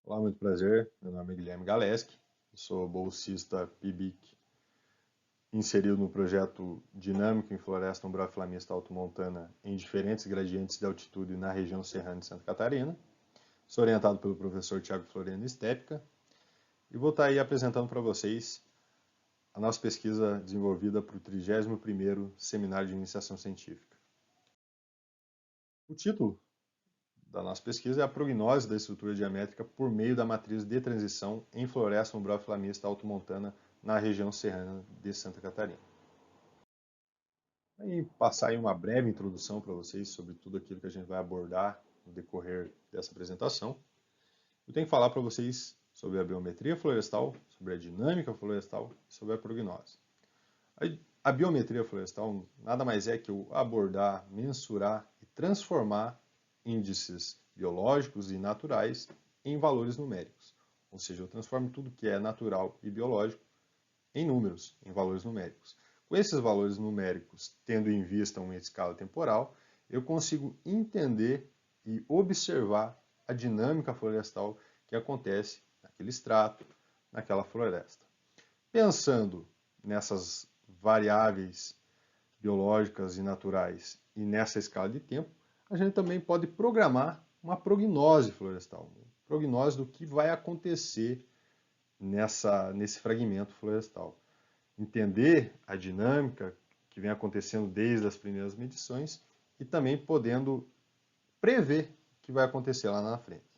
Olá, muito prazer. Meu nome é Guilherme Galeski, sou bolsista PIBIC inserido no projeto Dinâmico em Floresta Umbral-Flamista Alto-Montana em diferentes gradientes de altitude na região serrana de Santa Catarina. Sou orientado pelo professor Tiago Floriano Estepica e vou estar aí apresentando para vocês a nossa pesquisa desenvolvida para o 31º Seminário de Iniciação Científica. O título da nossa pesquisa é a prognose da estrutura diamétrica por meio da matriz de transição em floresta umbral-flamista alto-montana na região serrana de Santa Catarina. E passar aí uma breve introdução para vocês sobre tudo aquilo que a gente vai abordar no decorrer dessa apresentação. Eu tenho que falar para vocês sobre a biometria florestal, sobre a dinâmica florestal e sobre a prognose. A biometria florestal nada mais é que eu abordar, mensurar e transformar índices biológicos e naturais em valores numéricos. Ou seja, eu transformo tudo que é natural e biológico em números, em valores numéricos. Com esses valores numéricos, tendo em vista uma escala temporal, eu consigo entender e observar a dinâmica florestal que acontece naquele extrato, naquela floresta. Pensando nessas variáveis biológicas e naturais e nessa escala de tempo, a gente também pode programar uma prognose florestal, uma prognose do que vai acontecer nesse fragmento florestal. Entender a dinâmica que vem acontecendo desde as primeiras medições e também podendo prever o que vai acontecer lá na frente.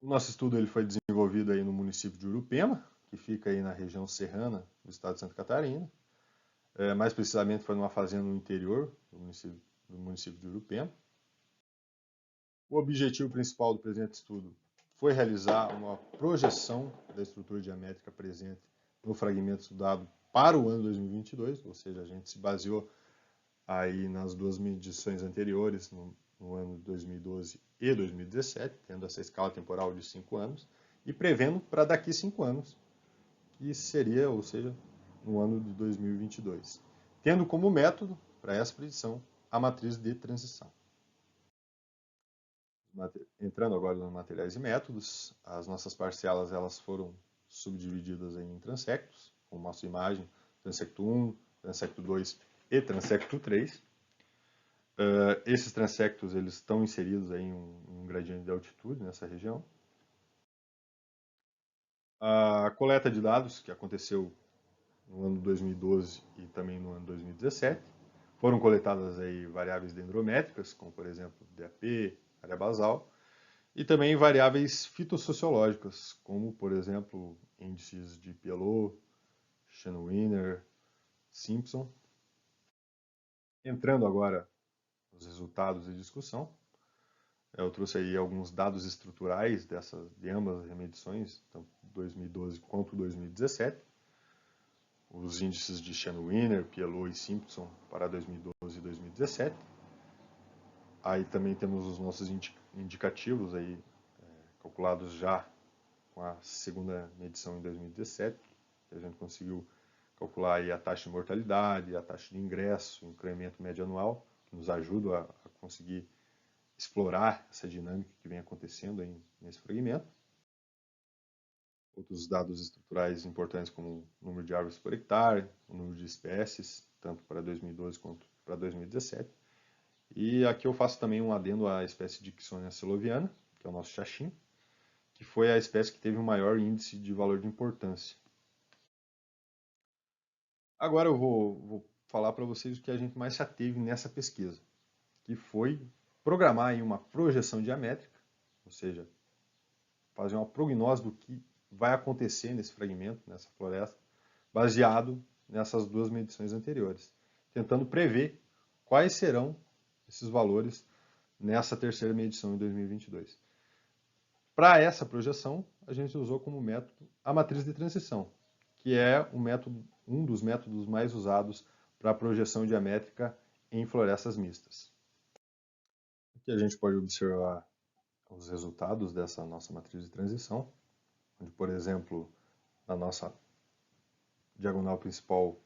O nosso estudo ele foi desenvolvido aí no município de Urupema, que fica aí na região serrana do estado de Santa Catarina. Mais precisamente foi numa fazenda no interior do município de Urupema. O objetivo principal do presente estudo foi realizar uma projeção da estrutura diamétrica presente no fragmento estudado para o ano 2022, ou seja, a gente se baseou aí nas duas medições anteriores, no ano de 2012 e 2017, tendo essa escala temporal de 5 anos, e prevendo para daqui 5 anos, que seria, ou seja, no ano de 2022, tendo como método para essa predição a matriz de transição. Entrando agora nos materiais e métodos, as nossas parcelas elas foram subdivididas em transectos, com nossa imagem, transecto 1, transecto 2 e transecto 3. Esses transectos eles estão inseridos aí em um gradiente de altitude nessa região. A coleta de dados, que aconteceu no ano 2012 e também no ano 2017, foram coletadas aí variáveis dendrométricas, como por exemplo DAP, área basal, e também variáveis fitossociológicas, como por exemplo índices de Pielot, Schnwiner, Simpson. Entrando agora nos resultados de discussão, eu trouxe aí alguns dados estruturais de ambas as medições, tanto 2012 quanto 2017. Os índices de Schnwiner, Pielot e Simpson para 2012 e 2017. Aí também temos os nossos indicativos aí, calculados já com a segunda medição em 2017, que a gente conseguiu calcular aí a taxa de mortalidade, a taxa de ingresso, o incremento médio anual, que nos ajuda a conseguir explorar essa dinâmica que vem acontecendo aí nesse fragmento. Outros dados estruturais importantes como o número de árvores por hectare, o número de espécies, tanto para 2012 quanto para 2017. E aqui eu faço também um adendo à espécie Dicksonia seloviana, que é o nosso xaxim, que foi a espécie que teve o maior índice de valor de importância. Agora eu vou falar para vocês o que a gente mais se ateve nessa pesquisa, que foi programar aí uma projeção diamétrica, ou seja, fazer uma prognose do que vai acontecer nesse fragmento, nessa floresta, baseado nessas duas medições anteriores, tentando prever quais serão esses valores nessa terceira medição em 2022. Para essa projeção, a gente usou como método a matriz de transição, que é um dos métodos mais usados para a projeção diamétrica em florestas mistas. Aqui a gente pode observar os resultados dessa nossa matriz de transição, onde, por exemplo, na nossa diagonal principal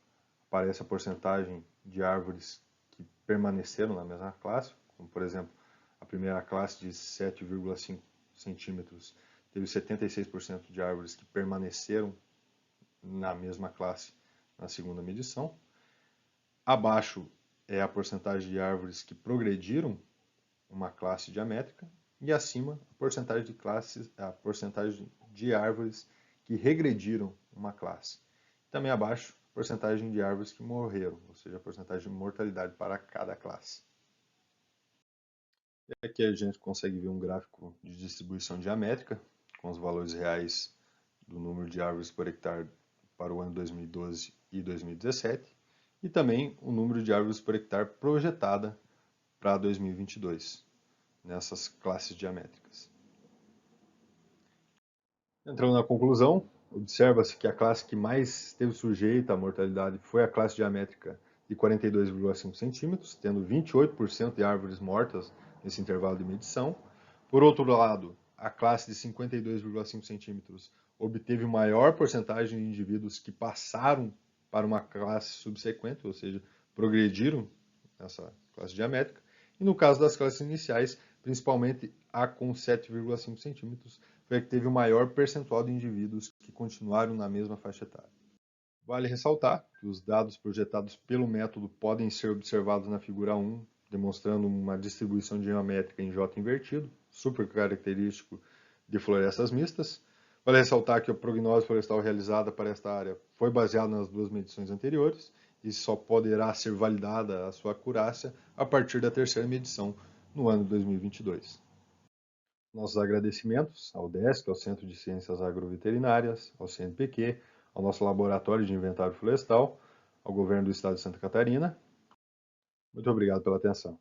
aparece a porcentagem de árvores que permaneceram na mesma classe, como, por exemplo, a primeira classe de 7,5 centímetros teve 76% de árvores que permaneceram na mesma classe na segunda medição. Abaixo é a porcentagem de árvores que progrediram uma classe diamétrica e acima a porcentagem de árvores que regrediram uma classe. Também abaixo, a porcentagem de árvores que morreram, ou seja, a porcentagem de mortalidade para cada classe. E aqui a gente consegue ver um gráfico de distribuição diamétrica, com os valores reais do número de árvores por hectare para o ano 2012 e 2017, e também o número de árvores por hectare projetada para 2022, nessas classes diamétricas. Entrando na conclusão, observa-se que a classe que mais esteve sujeita à mortalidade foi a classe diamétrica de 42,5 centímetros, tendo 28% de árvores mortas nesse intervalo de medição. Por outro lado, a classe de 52,5 centímetros obteve maior porcentagem de indivíduos que passaram para uma classe subsequente, ou seja, progrediram nessa classe diamétrica. E no caso das classes iniciais, principalmente a com 7,5 centímetros, foi a que teve o maior percentual de indivíduos que continuaram na mesma faixa etária. Vale ressaltar que os dados projetados pelo método podem ser observados na figura 1, demonstrando uma distribuição geométrica em J invertido, super característico de florestas mistas. Vale ressaltar que a prognose florestal realizada para esta área foi baseada nas duas medições anteriores e só poderá ser validada a sua acurácia a partir da terceira medição no ano de 2022. Nossos agradecimentos ao DESC, ao Centro de Ciências Agroveterinárias, ao CNPq, ao nosso Laboratório de Inventário Florestal, ao Governo do Estado de Santa Catarina. Muito obrigado pela atenção.